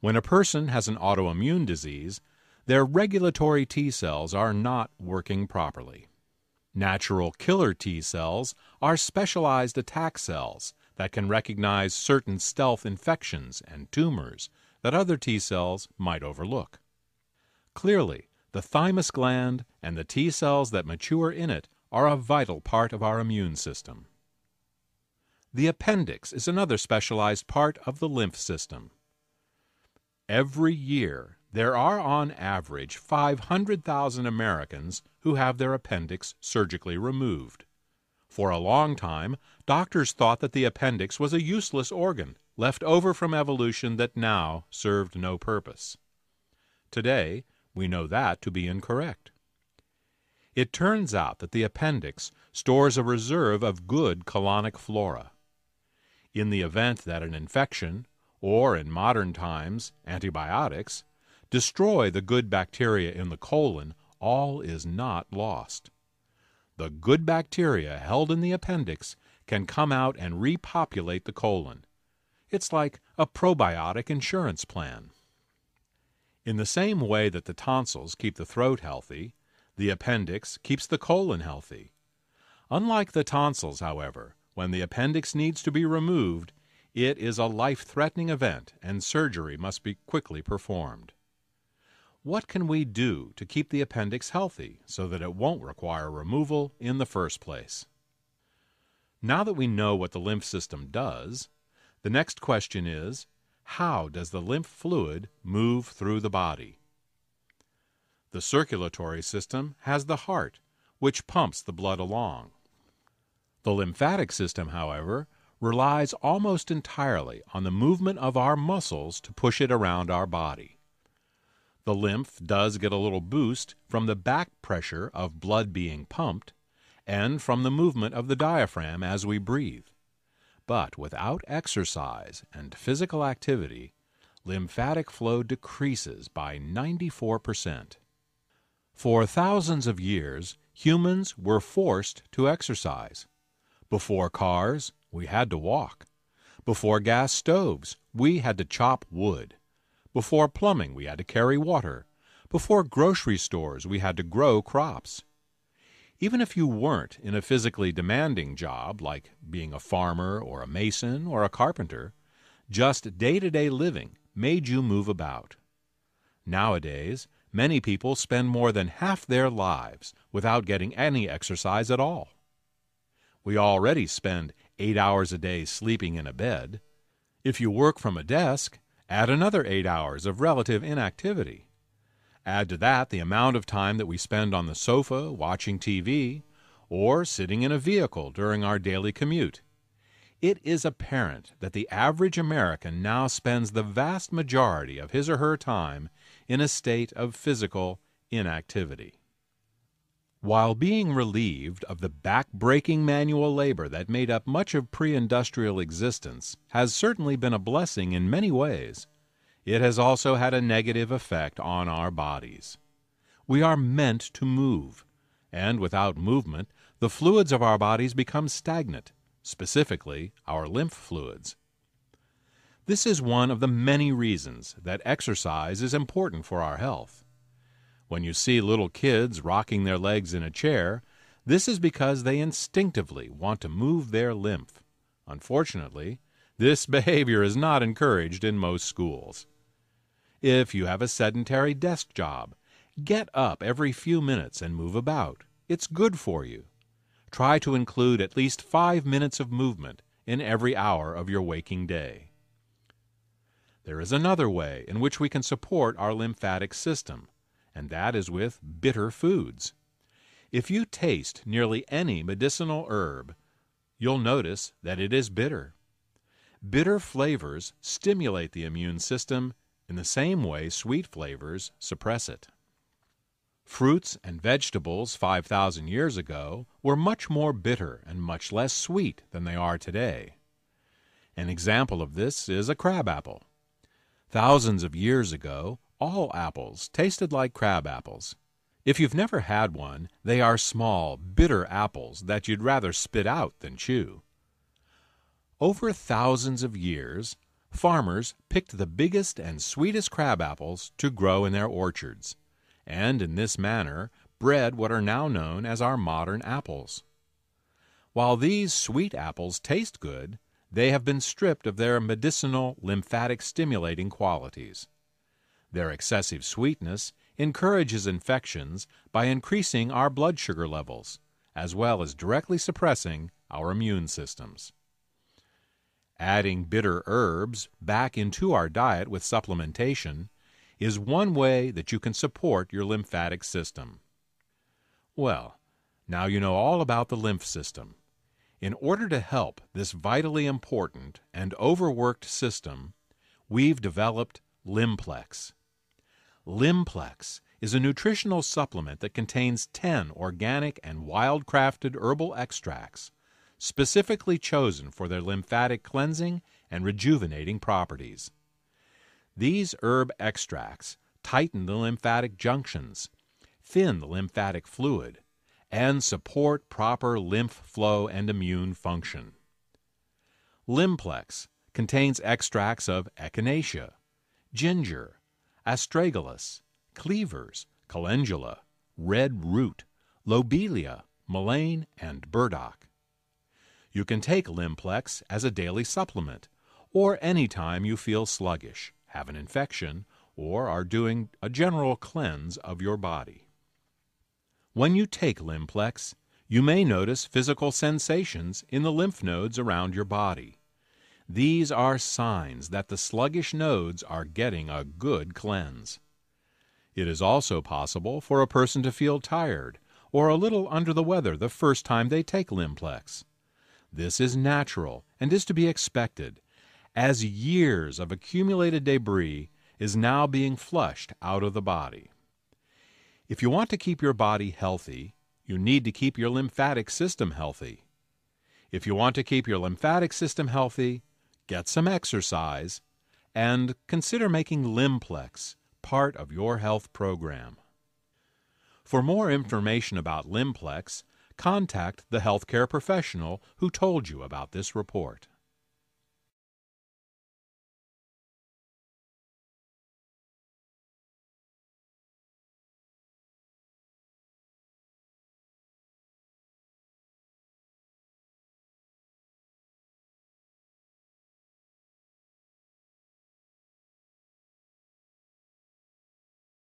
When a person has an autoimmune disease, their regulatory T cells are not working properly. Natural killer T cells are specialized attack cells that can recognize certain stealth infections and tumors that other T cells might overlook. Clearly, the thymus gland and the T cells that mature in it are a vital part of our immune system. The appendix is another specialized part of the lymph system. Every year, there are on average 500,000 Americans who have their appendix surgically removed. For a long time, doctors thought that the appendix was a useless organ, left over from evolution that now served no purpose. Today, we know that to be incorrect. It turns out that the appendix stores a reserve of good colonic flora. In the event that an infection, or in modern times, antibiotics, destroy the good bacteria in the colon, all is not lost. The good bacteria held in the appendix can come out and repopulate the colon. It's like a probiotic insurance plan. In the same way that the tonsils keep the throat healthy, the appendix keeps the colon healthy. Unlike the tonsils, however, when the appendix needs to be removed, it is a life-threatening event and surgery must be quickly performed. What can we do to keep the appendix healthy so that it won't require removal in the first place? Now that we know what the lymph system does, the next question is, how does the lymph fluid move through the body? The circulatory system has the heart, which pumps the blood along. The lymphatic system, however, relies almost entirely on the movement of our muscles to push it around our body. The lymph does get a little boost from the back pressure of blood being pumped and from the movement of the diaphragm as we breathe. But without exercise and physical activity, lymphatic flow decreases by 94%. For thousands of years, humans were forced to exercise. Before cars, we had to walk. Before gas stoves, we had to chop wood. Before plumbing, we had to carry water. Before grocery stores, we had to grow crops. Even if you weren't in a physically demanding job, like being a farmer or a mason or a carpenter, just day-to-day living made you move about. Nowadays, many people spend more than half their lives without getting any exercise at all. We already spend 8 hours a day sleeping in a bed. If you work from a desk, add another 8 hours of relative inactivity. Add to that the amount of time that we spend on the sofa watching TV or sitting in a vehicle during our daily commute. It is apparent that the average American now spends the vast majority of his or her time in a state of physical inactivity. While being relieved of the back-breaking manual labor that made up much of pre-industrial existence has certainly been a blessing in many ways, it has also had a negative effect on our bodies. We are meant to move, and without movement, the fluids of our bodies become stagnant, specifically our lymph fluids. This is one of the many reasons that exercise is important for our health. When you see little kids rocking their legs in a chair, this is because they instinctively want to move their lymph. Unfortunately, this behavior is not encouraged in most schools. If you have a sedentary desk job, get up every few minutes and move about. It's good for you. Try to include at least 5 minutes of movement in every hour of your waking day. There is another way in which we can support our lymphatic system, and that is with bitter foods. If you taste nearly any medicinal herb, you'll notice that it is bitter. Bitter flavors stimulate the immune system in the same way sweet flavors suppress it. Fruits and vegetables 5,000 years ago were much more bitter and much less sweet than they are today. An example of this is a crabapple. Thousands of years ago, all apples tasted like crab apples. If you've never had one, they are small, bitter apples that you'd rather spit out than chew. Over thousands of years, Farmers picked the biggest and sweetest crab apples to grow in their orchards, and in this manner bred what are now known as our modern apples. While these sweet apples taste good, they have been stripped of their medicinal lymphatic stimulating qualities. Their excessive sweetness encourages infections by increasing our blood sugar levels, as well as directly suppressing our immune systems. Adding bitter herbs back into our diet with supplementation is one way that you can support your lymphatic system. Well, now you know all about the lymph system. In order to help this vitally important and overworked system, we've developed Lymplex. Lymplex is a nutritional supplement that contains 10 organic and wild-crafted herbal extracts, specifically chosen for their lymphatic cleansing and rejuvenating properties. These herb extracts tighten the lymphatic junctions, thin the lymphatic fluid, and support proper lymph flow and immune function. Lymplex contains extracts of echinacea, ginger, astragalus, cleavers, calendula, red root, lobelia, mullein, and burdock. You can take Lymplex as a daily supplement, or any time you feel sluggish, have an infection, or are doing a general cleanse of your body. When you take Lymplex, you may notice physical sensations in the lymph nodes around your body. These are signs that the sluggish nodes are getting a good cleanse. It is also possible for a person to feel tired or a little under the weather the first time they take Lymplex. This is natural and is to be expected, as years of accumulated debris is now being flushed out of the body. If you want to keep your body healthy, you need to keep your lymphatic system healthy. If you want to keep your lymphatic system healthy, get some exercise, and consider making Lymplex part of your health program. For more information about Lymplex, contact the healthcare professional who told you about this report.